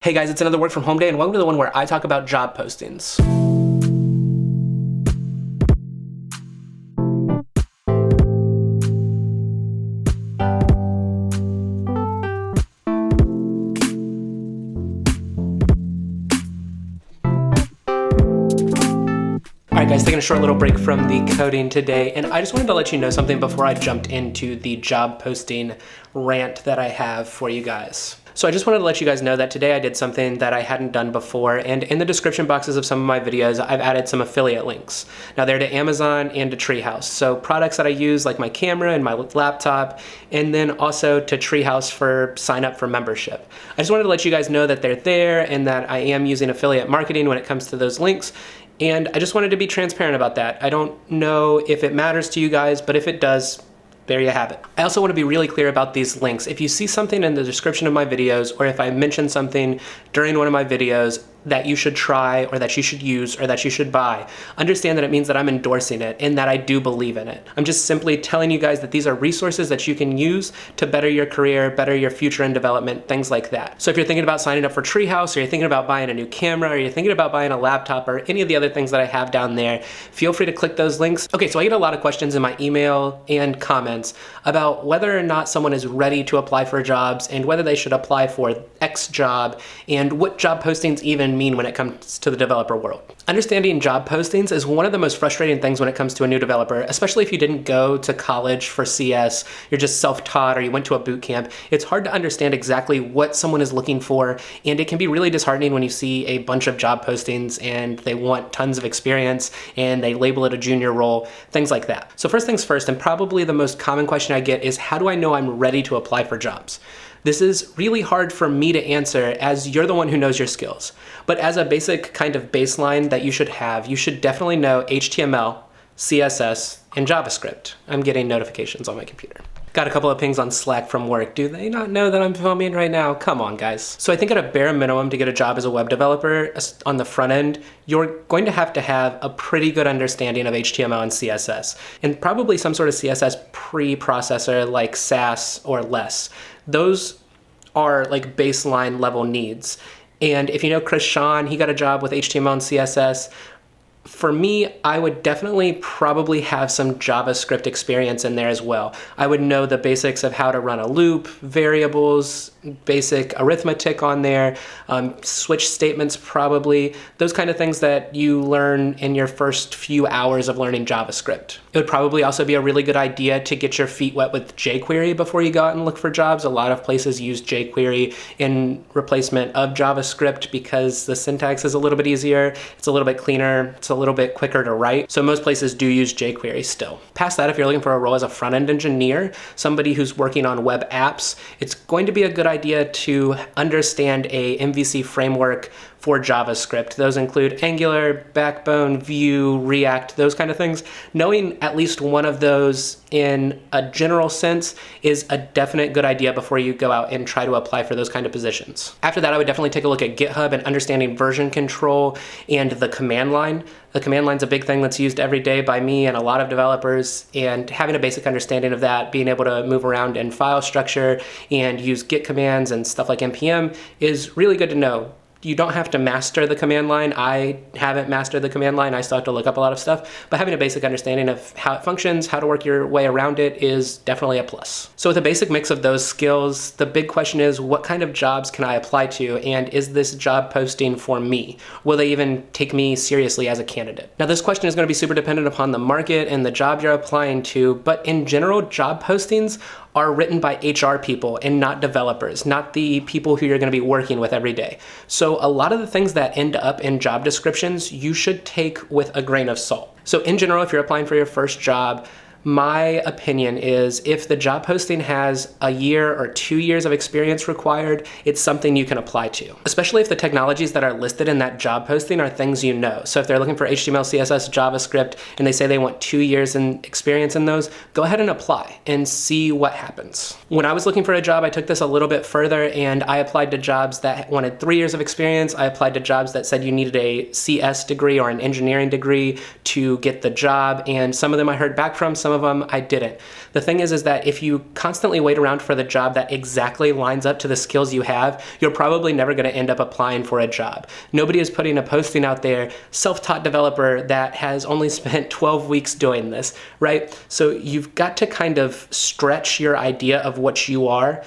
Hey guys, it's another work from home day and welcome to the one where I talk about job postings. Alright guys, taking a short little break from the coding today, and I just wanted to let you know something before I jumped into the job posting rant that I have for you guys. So I just wanted to let you guys know that today I did something that I hadn't done before, and in the description boxes of some of my videos, I've added some affiliate links. Now they're to Amazon and to Treehouse. So products that I use like my camera and my laptop, and then also to Treehouse for sign up for membership. I just wanted to let you guys know that they're there and that I am using affiliate marketing when it comes to those links. And I just wanted to be transparent about that. I don't know if it matters to you guys, but if it does, there you have it. I also want to be really clear about these links. If you see something in the description of my videos, or if I mention something during one of my videos that you should try, or that you should use, or that you should buy, understand that it means that I'm endorsing it and that I do believe in it. I'm just simply telling you guys that these are resources that you can use to better your career, better your future in development, things like that. So if you're thinking about signing up for Treehouse, or you're thinking about buying a new camera, or you're thinking about buying a laptop, or any of the other things that I have down there, feel free to click those links. Okay, so I get a lot of questions in my email and comments about whether or not someone is ready to apply for jobs and whether they should apply for X job and what job postings even mean when it comes to the developer world. Understanding job postings is one of the most frustrating things when it comes to a new developer, especially if you didn't go to college for CS, you're just self-taught, or you went to a boot camp. It's hard to understand exactly what someone is looking for, and it can be really disheartening when you see a bunch of job postings and they want tons of experience and they label it a junior role, things like that. So first things first, and probably the most common question I get is, how do I know I'm ready to apply for jobs? This is really hard for me to answer as you're the one who knows your skills. But as a basic kind of baseline that you should definitely know HTML, CSS, and JavaScript. I'm getting notifications on my computer. Got a couple of pings on Slack from work. Do they not know that I'm filming right now? Come on, guys. So I think at a bare minimum to get a job as a web developer on the front end, you're going to have a pretty good understanding of HTML and CSS, and probably some sort of CSS preprocessor like Sass or less. Those are like baseline level needs. And if you know Chris Sean, he got a job with HTML and CSS. For me, I would definitely probably have some JavaScript experience in there as well. I would know the basics of how to run a loop, variables, basic arithmetic on there, switch statements probably, those kind of things that you learn in your first few hours of learning JavaScript. It would probably also be a really good idea to get your feet wet with jQuery before you go out and look for jobs. A lot of places use jQuery in replacement of JavaScript because the syntax is a little bit easier, it's a little bit cleaner, it's a little bit quicker to write. So most places do use jQuery still. Past that, if you're looking for a role as a front-end engineer, somebody who's working on web apps, it's going to be a good idea to understand a MVC framework for JavaScript. Those include Angular, Backbone, Vue, React, those kind of things. Knowing at least one of those in a general sense is a definite good idea before you go out and try to apply for those kind of positions. After that, I would definitely take a look at GitHub and understanding version control and the command line. The command line's a big thing that's used every day by me and a lot of developers, and having a basic understanding of that, being able to move around in file structure and use Git commands and stuff like npm is really good to know. You don't have to master the command line. I haven't mastered the command line. I still have to look up a lot of stuff, but having a basic understanding of how it functions, how to work your way around it is definitely a plus. So with a basic mix of those skills, the big question is, what kind of jobs can I apply to, and is this job posting for me? Will they even take me seriously as a candidate? Now this question is going to be super dependent upon the market and the job you're applying to, but in general, job postings are written by HR people and not developers, not the people who you're going to be working with every day. So a lot of the things that end up in job descriptions, you should take with a grain of salt. So in general, if you're applying for your first job, my opinion is if the job posting has a year or 2 years of experience required, it's something you can apply to. Especially if the technologies that are listed in that job posting are things you know. So if they're looking for HTML, CSS, JavaScript, and they say they want 2 years in experience in those, go ahead and apply and see what happens. When I was looking for a job, I took this a little bit further and I applied to jobs that wanted 3 years of experience. I applied to jobs that said you needed a CS degree or an engineering degree to get the job, and some of them I heard back from, some some of them I didn't. The thing is that if you constantly wait around for the job that exactly lines up to the skills you have, you're probably never going to end up applying for a job. Nobody is putting a posting out there, self-taught developer that has only spent 12 weeks doing this, right? So you've got to kind of stretch your idea of what you are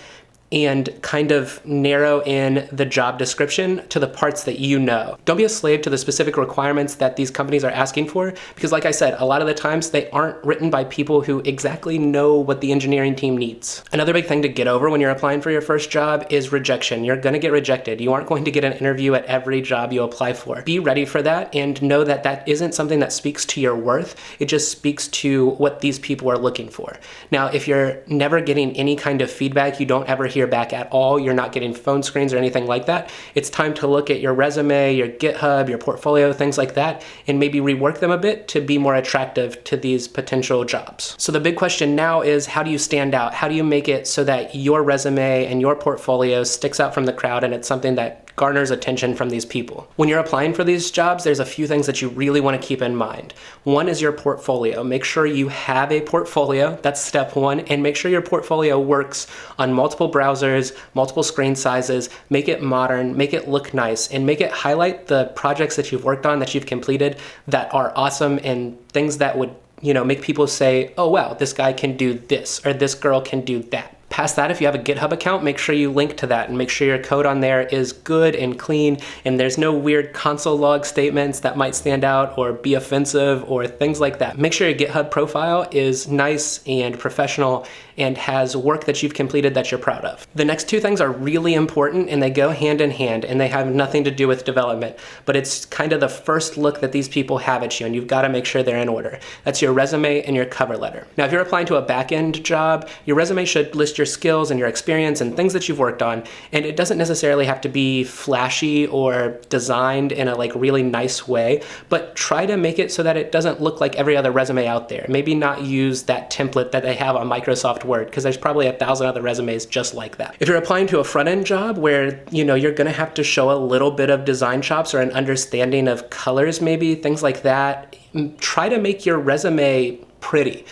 and kind of narrow in the job description to the parts that you know. Don't be a slave to the specific requirements that these companies are asking for, because like I said, a lot of the times they aren't written by people who exactly know what the engineering team needs. Another big thing to get over when you're applying for your first job is rejection. You're gonna get rejected. You aren't going to get an interview at every job you apply for. Be ready for that and know that that isn't something that speaks to your worth. It just speaks to what these people are looking for. Now, if you're never getting any kind of feedback, you don't ever hear back at all, you're not getting phone screens or anything like that, it's time to look at your resume, your GitHub, your portfolio, things like that, and maybe rework them a bit to be more attractive to these potential jobs. So the big question now is, how do you stand out? How do you make it so that your resume and your portfolio sticks out from the crowd and it's something that garners attention from these people? When you're applying for these jobs, there's a few things that you really want to keep in mind. One is your portfolio. Make sure you have a portfolio. That's step one. And make sure your portfolio works on multiple browsers, multiple screen sizes. Make it modern, make it look nice, and make it highlight the projects that you've worked on, that you've completed, that are awesome, and things that would, make people say, oh wow, this guy can do this, or this girl can do that. Past that, if you have a GitHub account, make sure you link to that and make sure your code on there is good and clean and there's no weird console log statements that might stand out or be offensive or things like that. Make sure your GitHub profile is nice and professional and has work that you've completed that you're proud of. The next two things are really important and they go hand in hand and they have nothing to do with development, but it's kind of the first look that these people have at you and you've got to make sure they're in order. That's your resume and your cover letter. Now, if you're applying to a back-end job, your resume should list your skills and your experience and things that you've worked on, and it doesn't necessarily have to be flashy or designed in a really nice way, but try to make it so that it doesn't look like every other resume out there. Maybe not use that template that they have on Microsoft Word, because there's probably 1,000 other resumes just like that. If you're applying to a front-end job where you're gonna have to show a little bit of design chops or an understanding of colors, maybe things like that, try to make your resume pretty.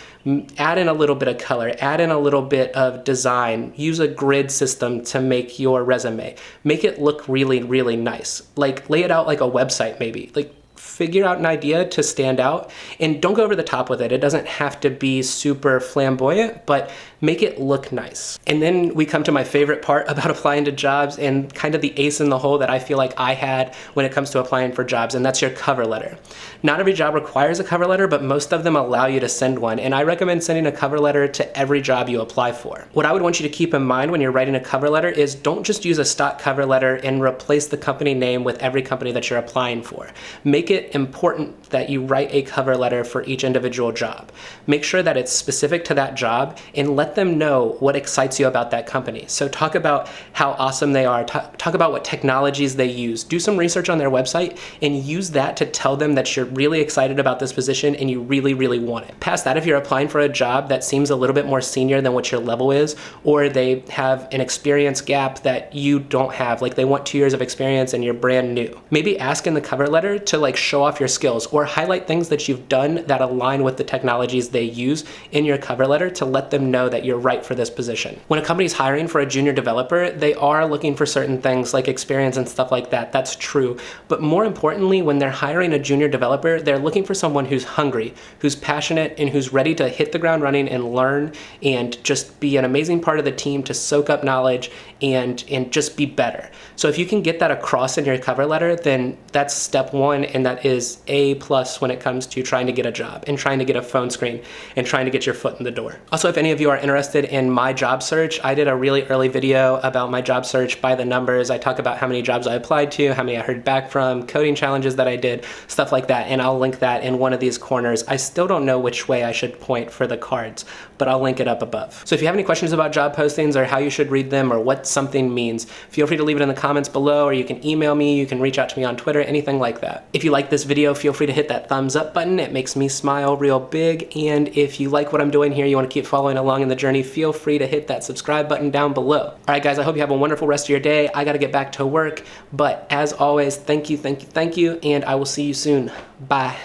Add in a little bit of color, add in a little bit of design, use a grid system to make your resume. Make it look really, really nice. Lay it out like a website maybe. Figure out an idea to stand out and don't go over the top with it. It doesn't have to be super flamboyant, but make it look nice. And then we come to my favorite part about applying to jobs and kind of the ace in the hole that I feel like I had when it comes to applying for jobs, and that's your cover letter. Not every job requires a cover letter, but most of them allow you to send one, and I recommend sending a cover letter to every job you apply for. What I would want you to keep in mind when you're writing a cover letter is don't just use a stock cover letter and replace the company name with every company that you're applying for. Make it important that you write a cover letter for each individual job. Make sure that it's specific to that job and let them know what excites you about that company. So talk about how awesome they are, talk about what technologies they use, do some research on their website and use that to tell them that you're really excited about this position and you really, really want it. Past that, if you're applying for a job that seems a little bit more senior than what your level is, or they have an experience gap that you don't have, they want 2 years of experience and you're brand new, maybe ask in the cover letter to show off your skills or highlight things that you've done that align with the technologies they use in your cover letter to let them know that you're right for this position. When a company's hiring for a junior developer, they are looking for certain things like experience and stuff like that. That's true. But more importantly, when they're hiring a junior developer, they're looking for someone who's hungry, who's passionate, and who's ready to hit the ground running and learn and just be an amazing part of the team to soak up knowledge and just be better. So if you can get that across in your cover letter, then that's step one, and that is A+ when it comes to trying to get a job and trying to get a phone screen and trying to get your foot in the door. Also, if any of you are interested in my job search, I did a really early video about my job search by the numbers. I talk about how many jobs I applied to, how many I heard back from, coding challenges that I did, stuff like that, and I'll link that in one of these corners. I still don't know which way I should point for the cards, but I'll link it up above. So if you have any questions about job postings or how you should read them or what something means, feel free to leave it in the comments below, or you can email me, you can reach out to me on Twitter, anything like that. If you like this video, feel free to hit that thumbs up button. It makes me smile real big. And if you like what I'm doing here, you want to keep following along in the journey, feel free to hit that subscribe button down below. All right, guys, I hope you have a wonderful rest of your day. I got to get back to work, but as always, thank you, and I will see you soon. Bye.